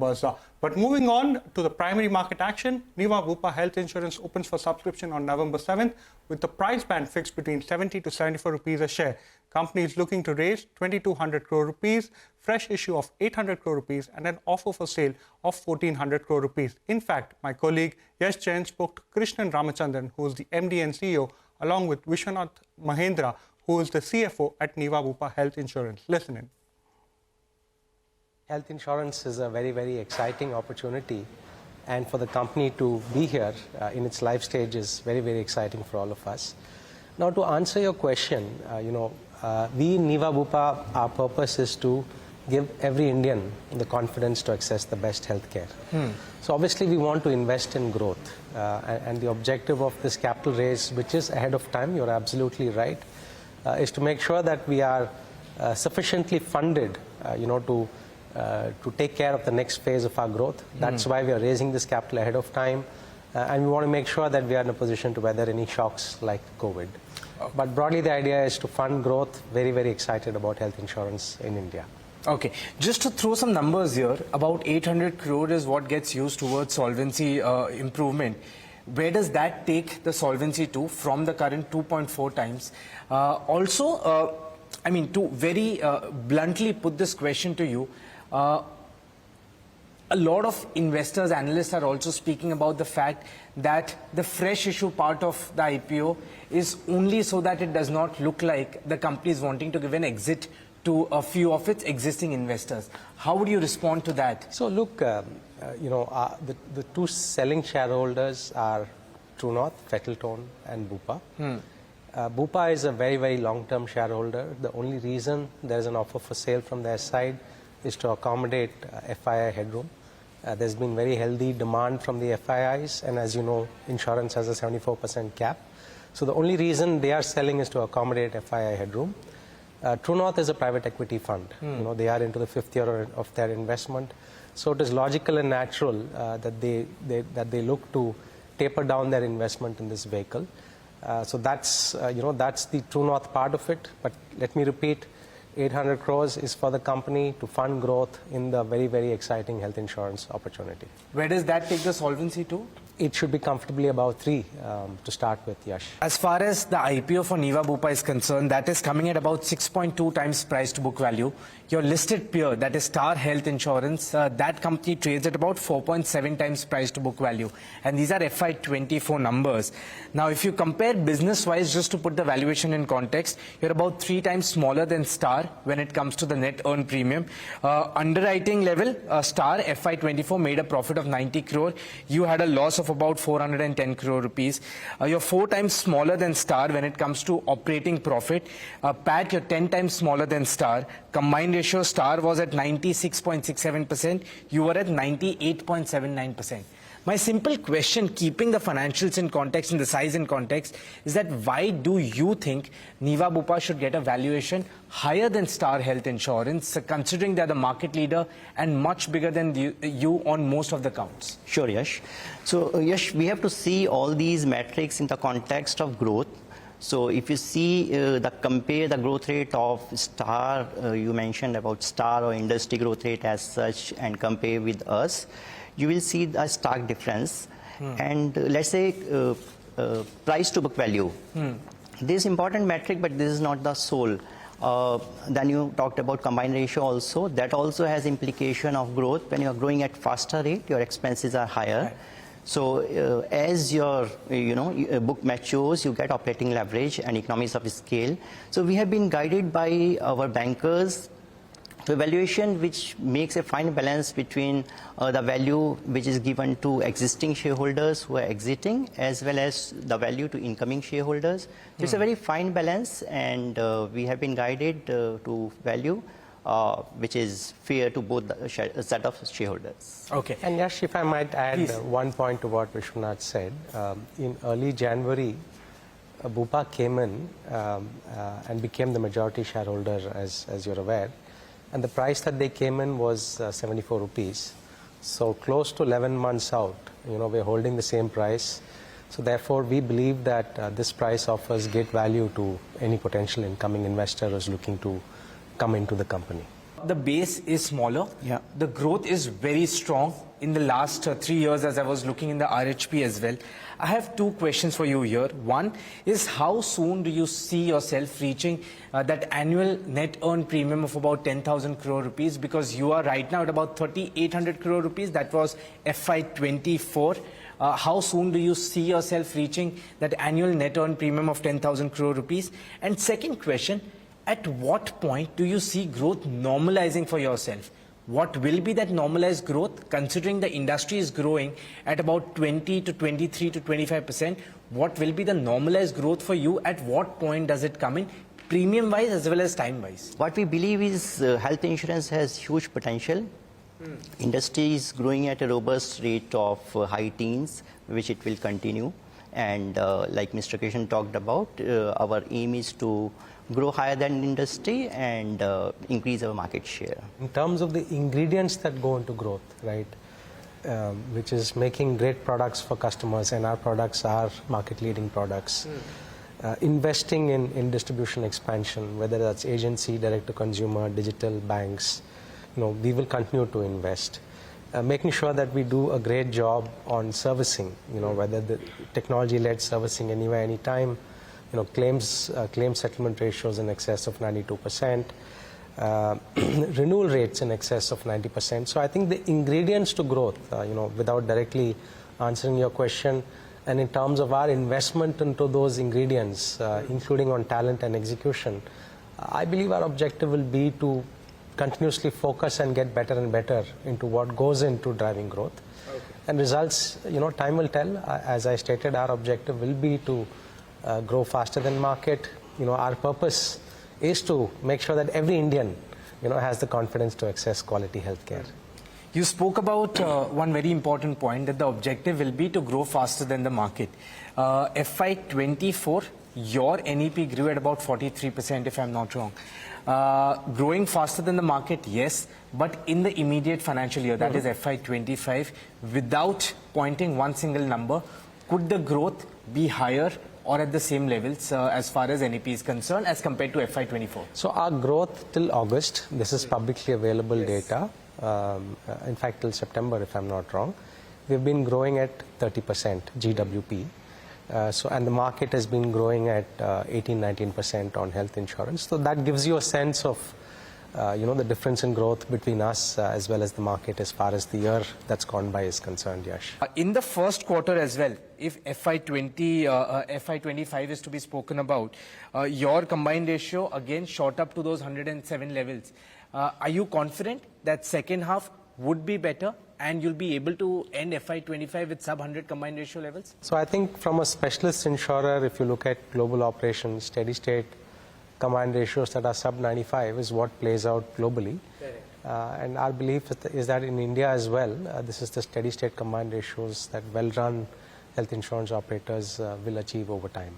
But moving on to the primary market action, Niva Bupa Health Insurance opens for subscription on November 7th with the price band fixed between 70 to 74 rupees a share. Company is looking to raise 2200 crore rupees, fresh issue of 800 crore rupees and an offer for sale of 1400 crore rupees. In fact, my colleague Yash Jain spoke to Krishnan Ramachandran, who is the MD and CEO, along with Vishwanath Mahendra, who is the CFO at Niva Bupa Health Insurance. Listen in. Health insurance is a very, very exciting opportunity, and for the company to be here in its life stage is very, very exciting for all of us. Now, to answer your question, we in Niva Bupa, our purpose is to give every Indian the confidence to access the best health care. So obviously we want to invest in growth, and the objective of this capital raise, which is ahead of time, you're absolutely right, is to make sure that we are sufficiently funded, to take care of the next phase of our growth. That's why we are raising this capital ahead of time, and we want to make sure that we are in a position to weather any shocks like COVID. But broadly, the idea is to fund growth. Very, very excited about health insurance in India. Okay, just to throw some numbers here, about 800 crore is what gets used towards solvency improvement. Where does that take the solvency to from the current 2.4 times? To very bluntly put this question to you, a lot of investors, analysts are also speaking about the fact that the fresh issue part of the IPO is only so that it does not look like the company is wanting to give an exit to a few of its existing investors. How would you respond to that? So look, the two selling shareholders are True North, Fettleton and Bupa. Bupa is a very, very long-term shareholder. The only reason there is an offer for sale from their side is to accommodate FII headroom. There's been very healthy demand from the FIIs, and as you know, insurance has a 74% cap. So the only reason they are selling is to accommodate FII headroom. True North is a private equity fund. They are into the fifth year of their investment. So it is logical and natural that they look to taper down their investment in this vehicle. So that's the True North part of it. But let me repeat, 800 crores is for the company to fund growth in the very, very exciting health insurance opportunity. Where does that take the solvency to? It should be comfortably about 3 to start with, Yash. As far as the IPO for Niva Bupa is concerned, that is coming at about 6.2 times price to book value. Your listed peer, that is Star Health Insurance, that company trades at about 4.7 times price to book value. And these are FY24 numbers. Now, if you compare business-wise, just to put the valuation in context, you're about 3 times smaller than Star when it comes to the net earned premium. Underwriting level, Star FY24 made a profit of 90 crore. You had a loss of about 410 crore rupees. You're 4 times smaller than Star when it comes to operating profit. PAT, you're 10 times smaller than Star. Combined ratio, Star was at 96.67%. You were at 98.79%. My simple question, keeping the financials in context and the size in context, is that why do you think Niva Bupa should get a valuation higher than Star Health Insurance, considering they're the market leader and much bigger than you on most of the counts? Sure, Yash. So, Yash, we have to see all these metrics in the context of growth. So if you see compare the growth rate of Star, you mentioned about Star or industry growth rate as such, and compare with us, you will see a stark difference. And let's say price to book value. This is important metric, but this is not the sole. Then you talked about combined ratio also. That also has implication of growth. When you are growing at faster rate, your expenses are higher. Right. So as your book matures, you get operating leverage and economies of scale. So we have been guided by our bankers to valuation which makes a fine balance between the value which is given to existing shareholders who are exiting, as well as the value to incoming shareholders. It's a very fine balance, and we have been guided to value which is fair to both the set of shareholders. Okay. And Yash, if I might add one point to what Vishwanath said, in early January, Bupa came in and became the majority shareholder, as you're aware. And the price that they came in was 74 rupees. So close to 11 months out, we're holding the same price. So therefore, we believe that this price offers great value to any potential incoming investor who's looking to come into the company. The base is smaller. Yeah. The growth is very strong in the last 3 years, as I was looking in the RHP as well. I have two questions for you here. One is, how soon do you see yourself reaching that annual net earned premium of about 10,000 crore rupees? Because you are right now at about 3,800 crore rupees. That was FY24. How soon do you see yourself reaching that annual net earned premium of 10,000 crore rupees? And second question, at what point do you see growth normalizing for yourself? What will be that normalized growth, considering the industry is growing at about 20 to 23 to 25%? What will be the normalized growth for you? At what point does it come in, premium-wise as well as time-wise? What we believe is health insurance has huge potential. Industry is growing at a robust rate of high teens, which it will continue. And like Mr. Krishnan talked about, our aim is to grow higher than industry and increase our market share. In terms of the ingredients that go into growth, right, which is making great products for customers, and our products are market-leading products. Investing in distribution expansion, whether that's agency, direct-to-consumer, digital, banks, we will continue to invest. Making sure that we do a great job on servicing, whether the technology-led servicing anywhere, anytime, claim settlement ratios in excess of 92%, renewal rates in excess of 90%. So I think the ingredients to growth, without directly answering your question, and in terms of our investment into those ingredients, including on talent and execution, I believe our objective will be to continuously focus and get better and better into what goes into driving growth. Okay. And results, time will tell. As I stated, our objective will be to grow faster than market. Our purpose is to make sure that every Indian, has the confidence to access quality healthcare. You spoke about one very important point, that the objective will be to grow faster than the market. FY24, your NEP grew at about 43%, if I'm not wrong. Growing faster than the market, yes, but in the immediate financial year, that is FY25, without pointing one single number, could the growth be higher or at the same levels as far as NEP is concerned as compared to FY24? So our growth till August, this is publicly available data, in fact till September, if I'm not wrong, we've been growing at 30% GWP. And the market has been growing at 18-19% on health insurance. So that gives you a sense of, the difference in growth between us as well as the market as far as the year that's gone by is concerned, Yash. In the first quarter as well, if FY25 is to be spoken about, your combined ratio again shot up to those 107 levels. Are you confident that second half would be better and you'll be able to end FY25 with sub-100 combined ratio levels? So I think from a specialist insurer, if you look at global operations, steady-state combined ratios that are sub-95 is what plays out globally. And our belief is that in India as well, this is the steady-state combined ratios that well-run health insurance operators will achieve over time.